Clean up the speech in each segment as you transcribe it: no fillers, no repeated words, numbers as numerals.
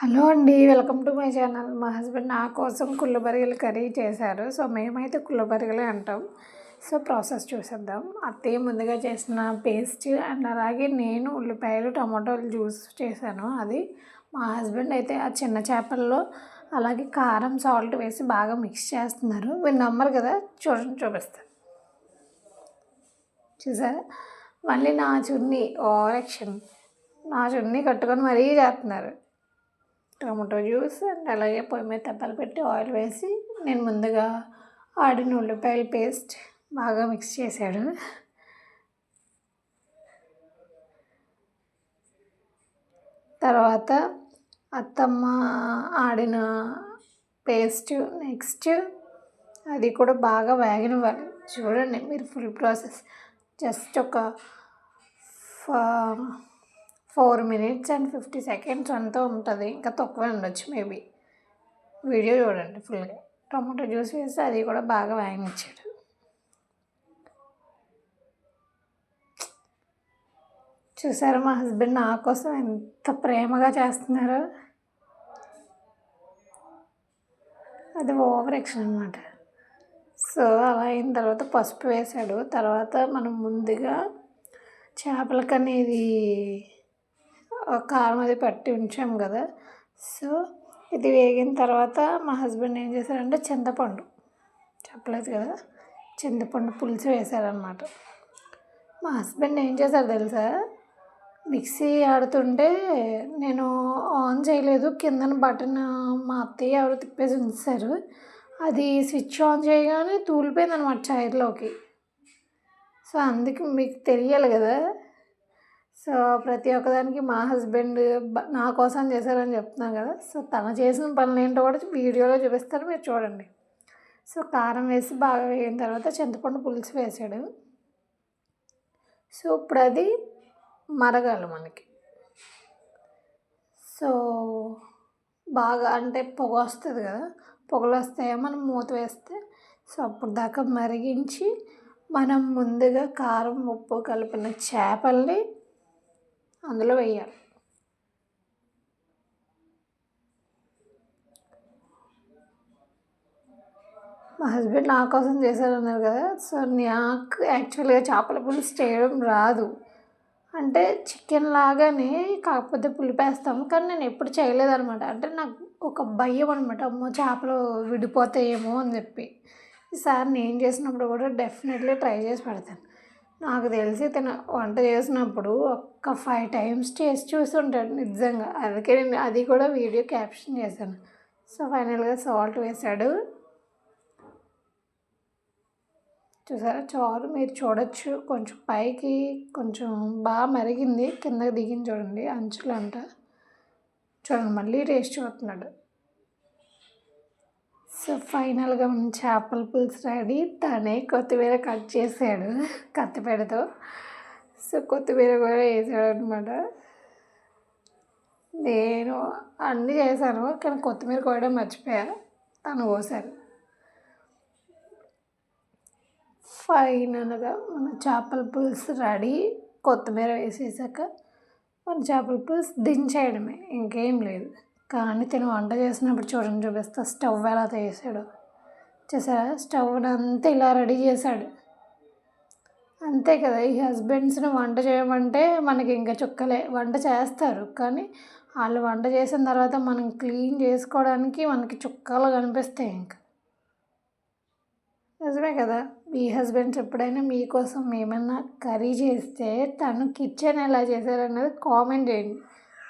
Hello అండి, welcome to my channel. మా husband నా కోసం కుళ్ళబరిగెలు కర్రీ చేశారు. సో మేమైతే కుళ్ళబరిగెలే అంటాం. సో ప్రాసెస్ చూసేద్దాం. అత్తయ్య ముందుగా చేసిన పేస్ట్ అండ్ అలాగే నేను ఉల్లిపాయలు టమాటోలు జ్యూస్ చేశాను. అది మా హస్బెండ్ అయితే ఆ చిన్న చేపల్లో అలాగే కారం సాల్ట్ వేసి బాగా మిక్స్ చేస్తున్నారు. మీరు నమ్మరు కదా, చూపిస్తారు. చూసారా, మళ్ళీ నా చున్నీ ఓవర్ యాక్షన్, నా చున్నీ కట్టుకొని మరీ చేస్తున్నారు. టమాటో జ్యూస్ అండ్ అలాగే పొయ్యి మీద తప్పలు పెట్టి ఆయిల్ వేసి నేను ముందుగా ఆడిన ఉల్లిపాయల పేస్ట్ బాగా మిక్స్ చేశాడు. తర్వాత అత్తమ్మ ఆడిన పేస్ట్ నెక్స్ట్ అది కూడా బాగా వేగనివ్వాలి. చూడండి మీరు ఫుల్ ప్రాసెస్ జస్ట్ ఒక 4 minutes and 50 seconds అంతా ఉంటుంది. ఇంకా తక్కువే ఉండొచ్చు మేబీ. వీడియో చూడండి ఫుల్గా. టమాటో జ్యూస్ వేసి అది కూడా బాగా వేగనిచ్చాడు. చూసారా మా హస్బెండ్ నా కోసం ఎంత ప్రేమగా చేస్తున్నారో. అది ఓవర్ యాక్షన్ అనమాట. సో అలా అయిన తర్వాత పసుపు వేసాడు. తర్వాత మనం ముందుగా చేపలకనేది కారం అది పట్టి ఉంచాం కదా. సో ఇది వేగిన తర్వాత మా హస్బెండ్ ఏం చేశారంటే చింతపండు, చెప్పలేదు కదా, చింతపండు పులుసు వేశారనమాట. మా హస్బెండ్ ఏం చేశారు తెలుసా, మిక్సీ ఆడుతుంటే నేను ఆన్ చేయలేదు, కిందన బటన్ మా అత్తయ్య ఎవరు తిప్పేసి ఉంచారు. అది స్విచ్ ఆన్ చేయగానే తూలిపోయింది అనమాట చైర్లోకి. సో అందుకే మీకు తెలియాలి కదా. సో ప్రతి ఒక్కదానికి మా హస్బెండ్ నా కోసం చేశారని చెప్తున్నాను కదా. సో తను చేసిన పనులు ఏంటో కూడా వీడియోలో చూపిస్తారు, మీరు చూడండి. సో కారం వేసి బాగా వేగిన తర్వాత చింతపండు పులుసు వేసాడు. సో ఇప్పుడు అది మరగాలి మనకి. సో బాగా అంటే పొగ వస్తుంది కదా, పొగలు వస్తాయో మనం మూత వేస్తే. సో అప్పుడు దాకా మరిగించి మనం ముందుగా కారం ఉప్పు కలిపిన చేపల్ని అందులో వేయాలి. మా హస్బెండ్ నా కోసం చేశారన్నారు కదా. సో నాకు యాక్చువల్గా చేపల పులుసు చేయడం రాదు. అంటే చికెన్ లాగానే, కాకపోతే పులిపేస్తాం, కానీ నేను ఎప్పుడు చేయలేదన్నమాట. అంటే నాకు ఒక భయం అనమాట, అమ్మో చేపలు విడిపోతాయేమో అని చెప్పి. ఈసారి నేను చేసినప్పుడు కూడా డెఫినెట్లీ ట్రై చేసి పెడతాను. నాకు తెలిసి తను వంట చేసినప్పుడు ఒక 5 times చేసి చూసి ఉంటాడు నిజంగా. అందుకే నేను అది కూడా వీడియో క్యాప్షన్ చేశాను. సో ఫైనల్గా సాల్ట్ వేశాడు. చూసారా చారు మీరు చూడొచ్చు, కొంచెం పైకి కొంచెం బాగా మరిగింది, కిందకి దిగింది చూడండి అంచులు అంట. చూడండి మళ్ళీ టేస్ట్ చూస్తున్నాడు. సో ఫైనల్గా మన చేపల పులుసు రెడీ. తనే కొత్తిమీర కట్ చేసాడు కత్తిపీడతో. సో కొత్తిమీర కూడా వేసాడు అనమాట. నేను అన్నీ చేశాను కానీ కొత్తిమీర కోయడం మర్చిపోయా, తను కోసారు. ఫైనల్గా మన చేపల పులుసు రెడీ. కొత్తిమీర వేసేసాక మన చేపల పులుసు దించేయడమే, ఇంకేం లేదు. కానీ తిను వంట చేసినప్పుడు చూడండి చూపిస్తా స్టవ్ ఎలా చేసాడు. చూసారా, స్టవ్ని అంతా ఇలా రెడీ చేశాడు. అంతే కదా, ఈ హస్బెండ్స్ని వంట చేయమంటే మనకి ఇంకా చుక్కలే. వంట చేస్తారు కానీ వాళ్ళు వంట చేసిన తర్వాత మనం క్లీన్ చేసుకోవడానికి మనకి చుక్కలు కనిపిస్తాయి. ఇంకా నిజమే కదా. మీ హస్బెండ్స్ ఎప్పుడైనా మీకోసం ఏమన్నా కర్రీ చేస్తే తను కిచెన్ ఎలా చేశారన్నది కామెంట్ చేయండి,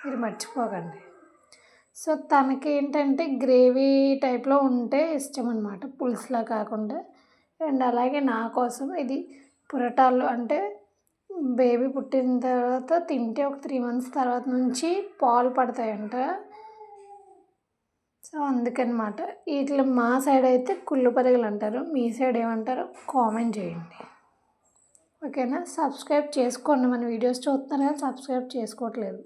మీరు మర్చిపోకండి. సో తనకి ఏంటంటే గ్రేవీ టైప్లో ఉంటే ఇష్టం అనమాట, పులుసులా కాకుండా. అండ్ అలాగే నా కోసం ఇది పురటాలు, అంటే బేబీ పుట్టిన తర్వాత తింటే ఒక 3 months తర్వాత నుంచి పాలు పడతాయంట. సో అందుకనమాట. వీటిలో మా సైడ్ అయితే కుళ్ళుపరిగెలు అంటారు, మీ సైడ్ ఏమంటారో కామెంట్ చేయండి. ఓకేనా. సబ్స్క్రైబ్ చేసుకోండి, మన వీడియోస్ చూస్తున్నారు కానీ సబ్స్క్రైబ్ చేసుకోవట్లేదు.